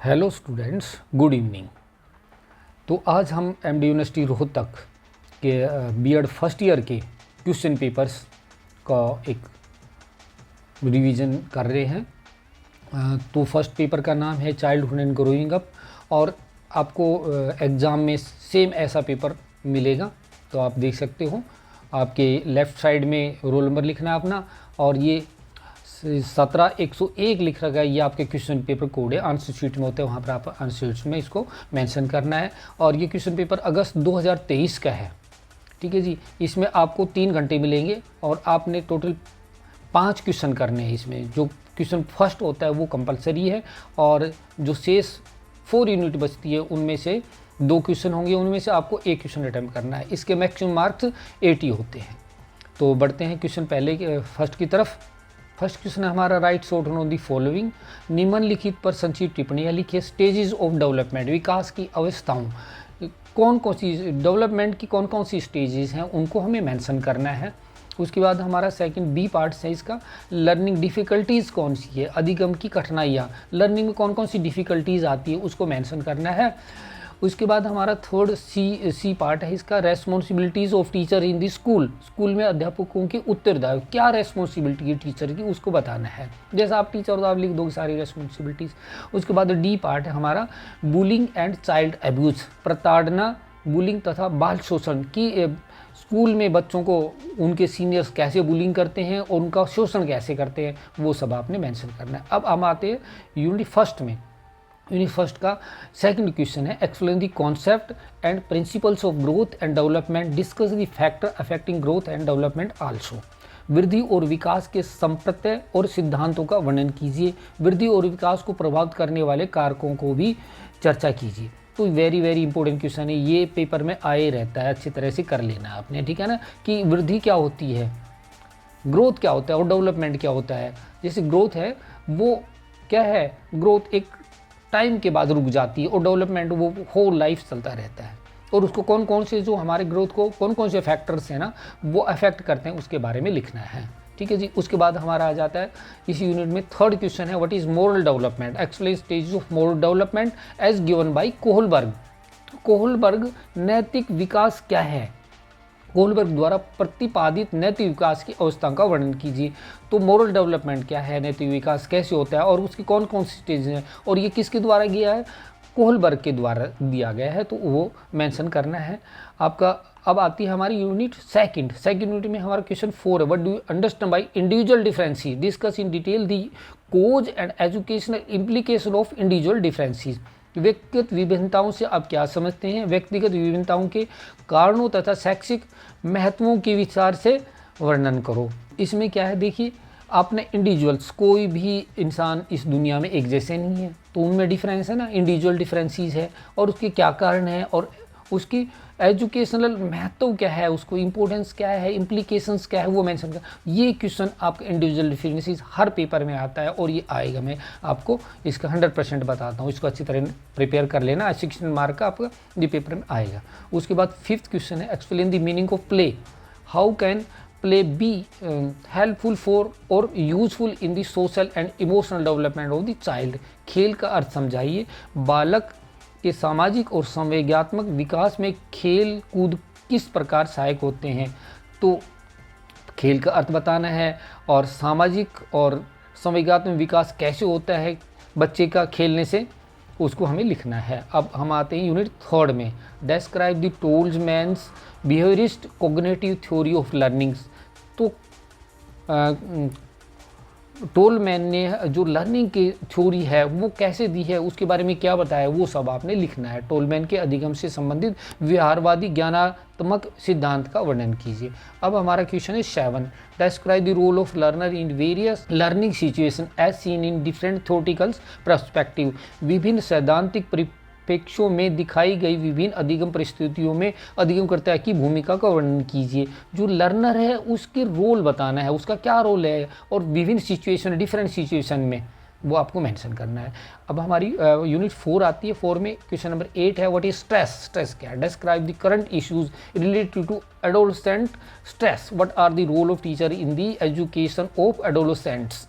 Hello students, good evening. तो आज हम एमडी यूनिवर्सिटी रोहतक के बीएड फर्स्ट ईयर के क्वेश्चन पेपर्स का एक रिवीजन कर रहे हैं। तो फर्स्ट पेपर का नाम है चाइल्डहुड एंड ग्रोइंग अप और आपको एग्ज़ाम में सेम ऐसा पेपर मिलेगा। तो आप देख सकते हो, आपके लेफ़्ट साइड में रोल नंबर लिखना है अपना, और ये 17-101 लिख रखा है। ये आपके क्वेश्चन पेपर कोड है, आंसर शीट में होते हैं, वहाँ पर आप आंसर शीट में इसको मेंशन करना है। और ये क्वेश्चन पेपर अगस्त 2023 का है, ठीक है जी। इसमें आपको 3 घंटे मिलेंगे और आपने टोटल 5 क्वेश्चन करने हैं। इसमें जो क्वेश्चन फर्स्ट होता है वो कंपलसरी है, और जो शेष 4 यूनिट बचती है उनमें से 2 क्वेश्चन होंगे, उनमें से आपको 1 क्वेश्चन अटैम्प्ट करना है। इसके मैक्सिमम मार्क्स 80 होते हैं। तो बढ़ते हैं क्वेश्चन पहले फर्स्ट की तरफ। फर्स्ट क्वेश्चन है हमारा, right short down on the following. निम्नलिखित पर संक्षिप्त टिप्पणियाँ लिखिए। स्टेजेस ऑफ डेवलपमेंट, विकास की अवस्थाओं, कौन कौन सी डेवलपमेंट की कौन कौन सी स्टेजेस हैं उनको हमें मेंशन करना है। उसके बाद हमारा सेकंड बी पार्ट है इसका, लर्निंग डिफ़िकल्टीज़ कौन सी है, अधिगम की कठिनाइयाँ, लर्निंग में कौन कौन सी डिफ़िकल्टीज़ आती है उसको मेंशन करना है। उसके बाद हमारा थर्ड सी पार्ट है इसका, responsibilities of teacher in the school. School में अध्यापकों की उत्तरदायित्व, क्या रेस्पॉन्सिबिलिटी है टीचर की उसको बताना है। जैसा आप टीचर हो तो आप लिख दो सारी रेस्पॉन्सिबिलिटीज़। उसके बाद डी पार्ट है हमारा, बुलिंग एंड चाइल्ड अब्यूज़, प्रताड़ना, बुलिंग तथा बाल शोषण की स्कूल में बच्चों को उनके सीनियर्स कैसे बुलिंग करते हैं और उनका शोषण कैसे करते हैं, वो सब आपने मेंशन करना है। अब हम आते हैं यूनिट फर्स्ट में। यूनिट फर्स्ट का सेकंड क्वेश्चन है, explain the concept and principles of growth and development, discuss the factor affecting growth and development also. वृद्धि और विकास के संप्रत्यय और सिद्धांतों का वर्णन कीजिए। वृद्धि और विकास को प्रभावित करने वाले कारकों को भी चर्चा कीजिए। तो वेरी इंपॉर्टेंट क्वेश्चन है, ये पेपर में आए रहता है, अच्छी तरह से कर लेना आपने, ठीक है ना। कि वृद्धि क्या होती है, ग्रोथ क्या होता है और डेवलपमेंट क्या होता है। जैसे ग्रोथ है वो क्या है, ग्रोथ एक टाइम के बाद रुक जाती है, और डेवलपमेंट वो होल लाइफ चलता रहता है। और उसको कौन कौन से जो हमारे ग्रोथ को कौन कौन से फैक्टर्स हैं ना वो अफेक्ट करते हैं, उसके बारे में लिखना है, ठीक है जी। उसके बाद हमारा आ जाता है इस यूनिट में थर्ड क्वेश्चन है, what is moral development, explain stages of moral development as given by Kohlberg. Kohlberg नैतिक विकास क्या है, कोहलबर्ग द्वारा प्रतिपादित नैतिक विकास की अवस्था का वर्णन कीजिए। तो मोरल डेवलपमेंट क्या है, नैतिक विकास कैसे होता है और उसकी कौन कौन सी स्टेज हैं, और ये किसके द्वारा किया है, कोहलबर्ग के द्वारा दिया गया है, तो वो मेंशन करना है आपका। अब आती है हमारी यूनिट सेकंड यूनिट में हमारा क्वेश्चन 4 है, what do you understand by individual differences, discuss in detail the cause and educational implication of individual differences. व्यक्तिगत विभिन्नताओं से आप क्या समझते हैं, व्यक्तिगत विभिन्नताओं के कारणों तथा शैक्षिक महत्वों के विचार से वर्णन करो। इसमें क्या है, देखिए आपने इंडिविजुअल्स, कोई भी इंसान इस दुनिया में एक जैसे नहीं है, तो उनमें डिफरेंस है ना, इंडिविजुअल डिफरेंसेस है, और उसके क्या कारण है और उसकी एजुकेशनल महत्व क्या है, उसको इंपॉर्टेंस क्या है, इम्प्लीकेशंस क्या है, वो मेंशन कर। ये क्वेश्चन आपका इंडिविजुअल डिफरेंसेस हर पेपर में आता है, और ये आएगा, मैं आपको इसका 100% बताता हूँ। इसको अच्छी तरह प्रिपेयर कर लेना, 16 मार्क का आपका ये पेपर में आएगा। उसके बाद फिफ्थ क्वेश्चन है, explain the meaning of play, how can play be helpful for और useful in the social and emotional development of the child. खेल का अर्थ समझाइए, बालक के सामाजिक और संवेगात्मक विकास में खेल कूद किस प्रकार सहायक होते हैं। तो खेल का अर्थ बताना है, और सामाजिक और संवेगात्मक विकास कैसे होता है बच्चे का खेलने से, उसको हमें लिखना है। अब हम आते हैं यूनिट थर्ड में, describe the Tolman's behaviourist cognitive theory of learnings. तो टोलमैन ने जो लर्निंग की थ्योरी है वो कैसे दी है, उसके बारे में क्या बताया, वो सब आपने लिखना है। टोलमैन के अधिगम से संबंधित व्यवहारवादी ज्ञानात्मक सिद्धांत का वर्णन कीजिए। अब हमारा क्वेश्चन है 7, describe the role of learner in various learning situation as seen in different theoretical perspective. विभिन्न सैद्धांतिक परिप्रेक्ष्यों में दिखाई गई विभिन्न अधिगम परिस्थितियों में अधिगमकर्ता की भूमिका का वर्णन कीजिए। जो लर्नर है उसके रोल बताना है, उसका क्या रोल है, और विभिन्न सिचुएशन, डिफरेंट सिचुएशन में वो आपको मेंशन करना है। अब हमारी यूनिट 4 आती है। 4 में क्वेश्चन नंबर 8 है, व्हाट इज स्ट्रेस, स्ट्रेस क्या है, describe the current issues related to adolescent stress, what are the role of teacher in the education of adolescents.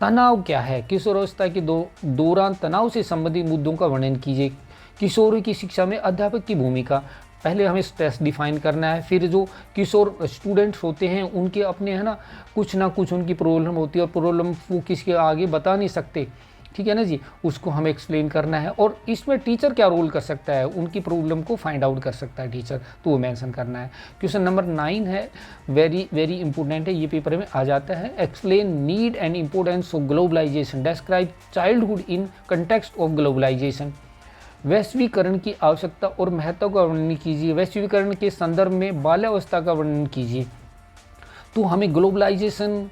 तनाव क्या है, किशोरावस्था के दौरान तनाव से संबंधित मुद्दों का वर्णन कीजिए। किशोरों की शिक्षा में अध्यापक की भूमिका, पहले हमें स्ट्रेस डिफाइन करना है, फिर जो किशोर स्टूडेंट्स होते हैं उनके अपने है ना कुछ उनकी प्रॉब्लम होती है और प्रॉब्लम वो किसके आगे बता नहीं सकते, ठीक है ना जी, उसको हमें एक्सप्लेन करना है। और इसमें टीचर क्या रोल कर सकता है, उनकी प्रॉब्लम को फाइंड आउट कर सकता है टीचर, तो वो मेंशन करना है। क्वेश्चन नंबर 9 है, वेरी वेरी इंपॉर्टेंट है, ये पेपर में आ जाता है। Explain need and importance of globalisation, describe childhood in context of globalisation. वैश्वीकरण की आवश्यकता और महत्व का वर्णन कीजिए, वैश्वीकरण के संदर्भ में बाल्यावस्था का वर्णन कीजिए। तो हमें ग्लोबलाइजेशन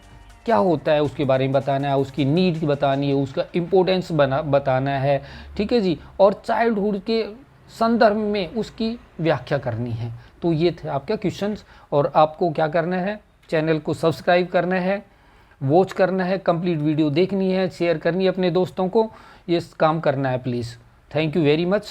क्या होता है उसके बारे में बताना है, उसकी नीड बतानी है, उसका इम्पोर्टेंस बताना है, ठीक है जी, और चाइल्डहुड के संदर्भ में उसकी व्याख्या करनी है। तो ये थे आपके क्वेश्चंस, और आपको क्या करना है, चैनल को सब्सक्राइब करना है, वॉच करना है, कंप्लीट वीडियो देखनी है, शेयर करनी है अपने दोस्तों को, ये काम करना है please. Thank you very much.